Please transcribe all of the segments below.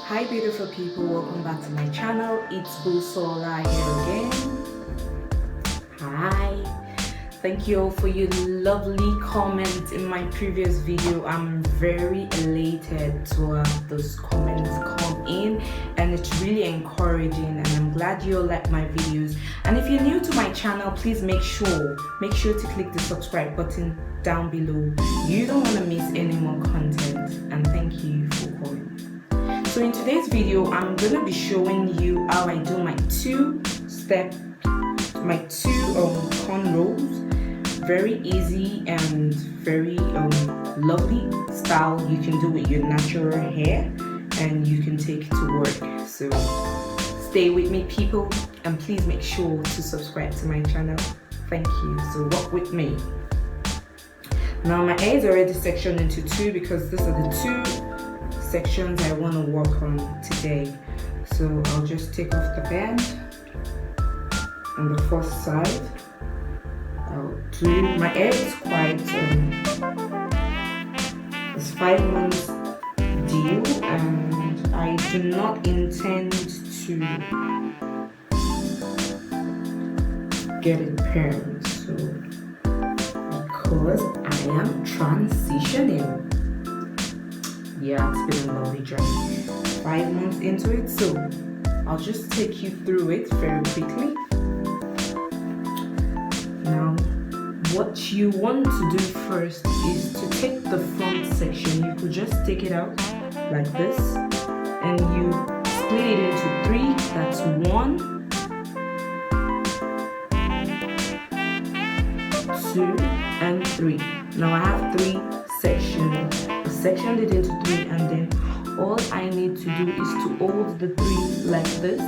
Hi beautiful people, welcome back to my channel. It's Busola here again. Hi. Thank you all for your lovely comments in my previous video. I'm very elated to have those comments come in, and it's really encouraging, and I'm glad you all like my videos. And if you're new to my channel, please make sure to click the subscribe button down below. You don't want to miss any more content, and thank you for coming. So in today's video, I'm gonna be showing you how I do my two cornrows. Very easy and very lovely style you can do with your natural hair, and you can take it to work. So stay with me people, and please make sure to subscribe to my channel. Thank you. So walk with me. Now my hair is already sectioned into two because these are the two sections I want to work on today. So I'll just take off the band on the first side. I'll do my hair is quite it's 5 months deal, and I do not intend to get it permed, so because I am transitioning. Yeah, it's been a lovely journey. 5 months into it, so I'll just take you through it very quickly. Now, what you want to do first is to take the front section. You could just take it out like this, and you split it into three. That's 1, 2, and 3. Now I have 3 sections. Sectioned it into 3, and then all I need to do is to hold the 3 like this.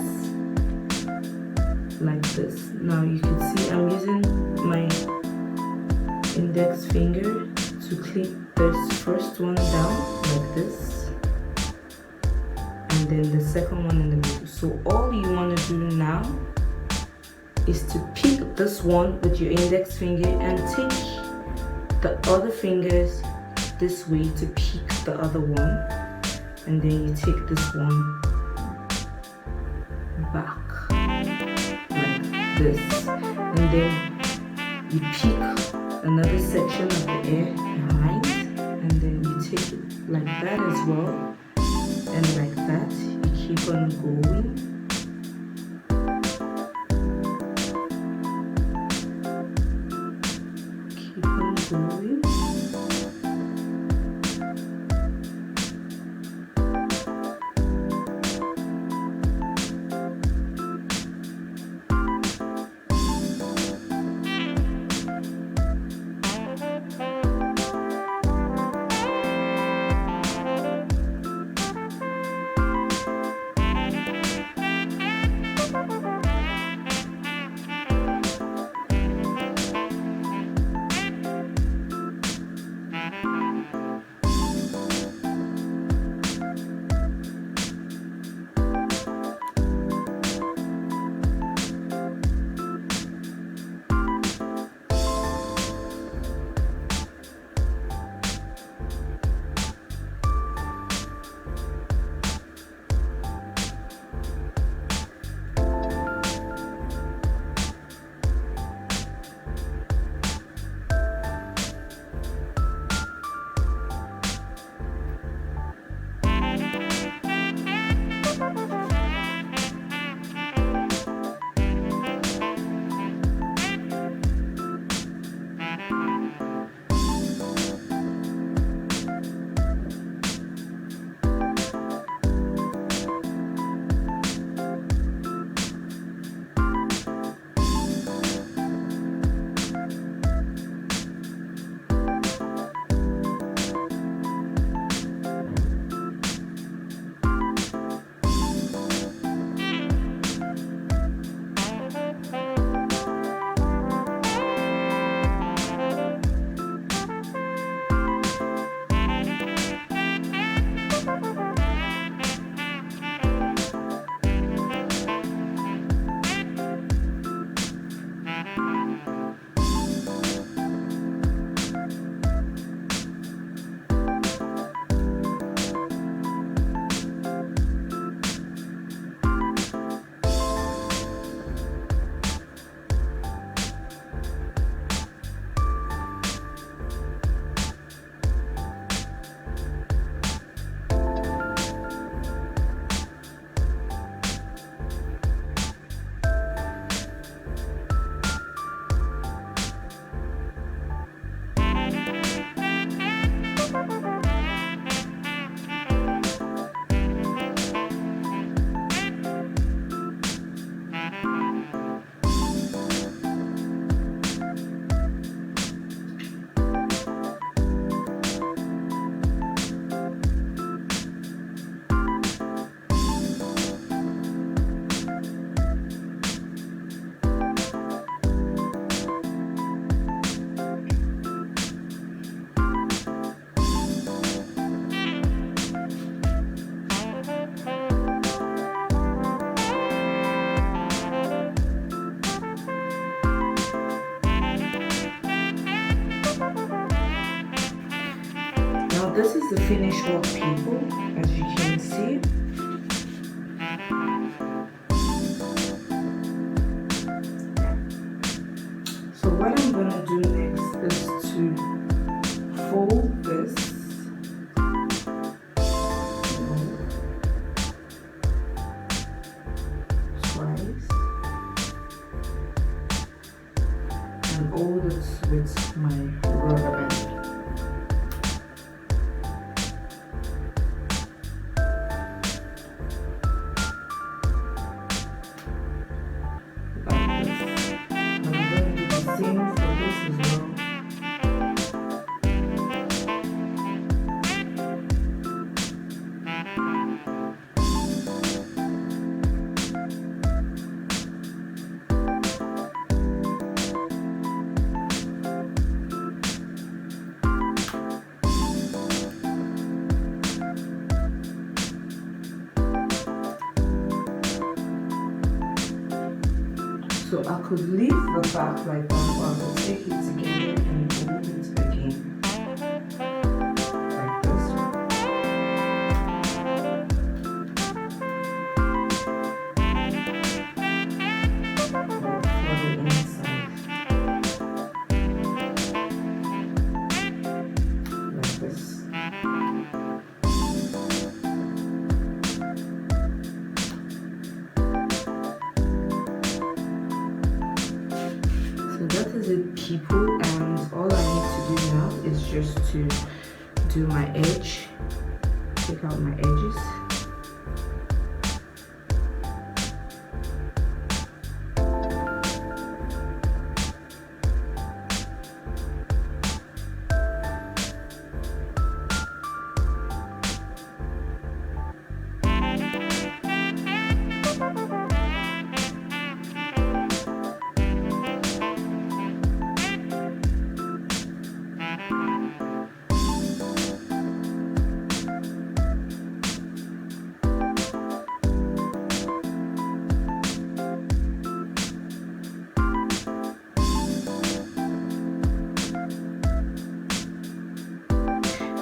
Now you can see I'm using my index finger to clip this first one down like this, and then the second one in the middle. So all you want to do now is to pick this one with your index finger and take the other fingers this way to pick the other one, and then you take this one back like this, and then you pick another section of the hair behind, and then you take it like that as well, and like that you keep on going. Keep on going. this is the finished work, people, as you can see. So what I'm gonna do next is to fold this twice and hold it with my rubber band. So I could leave the back like that, or I could take it together and hold it again. Like this. For the inside. Like this. That is it, people, and all I need to do now is just to do my edge, take out my edges.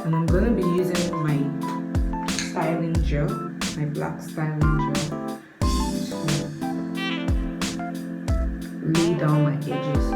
And I'm going to be using my styling gel, my black styling gel, to lay down my edges.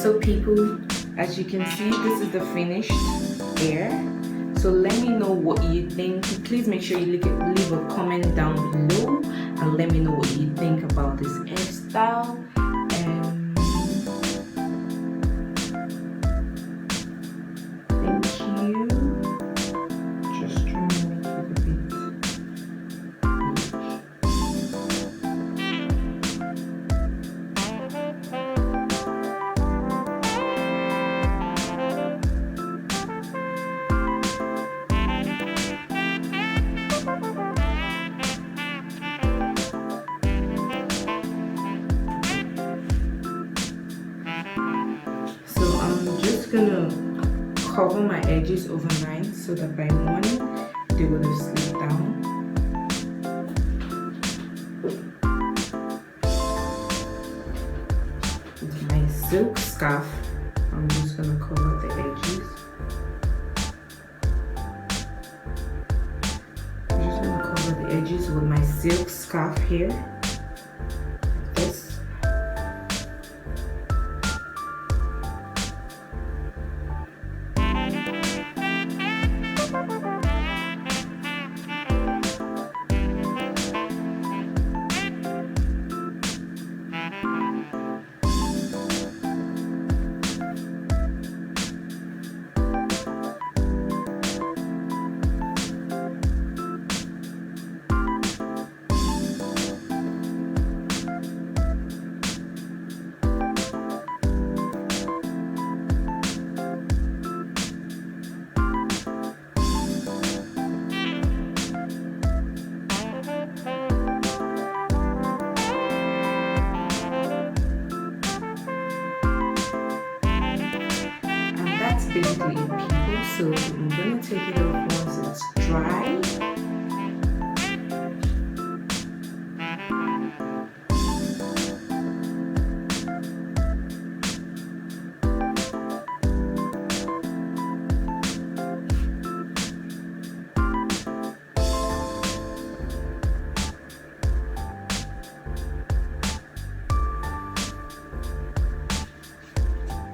So people, as you can see, this is the finished hair. So let me know what you think. Please make sure you leave a comment down below and let me know what you think about this hairstyle. And thank you. Just trying to make it a bit. So I'm just gonna cover my edges overnight so that by morning they will have slipped down. With my silk scarf, I'm just gonna cover the edges. I'm just gonna cover the edges with my silk scarf here. Like this. Basically it, people. So I'm gonna take it off once it's dry.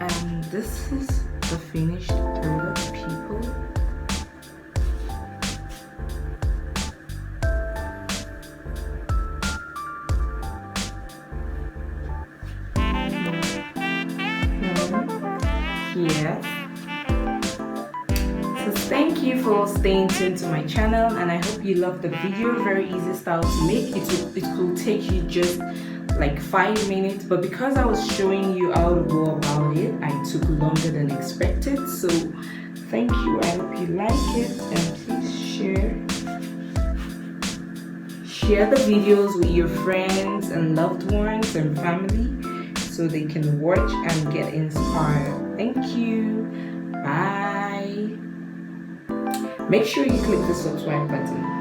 And this is the finished product, people. Yes. So thank you for staying tuned to my channel, and I hope you loved the video. Very easy style to make. It will take you just like 5 minutes, but because I was showing you how to go about it, I took longer than expected. So thank you. I hope you like it, and please share the videos with your friends and loved ones and family so they can watch and get inspired. Thank you. Bye. Make sure you click the subscribe button.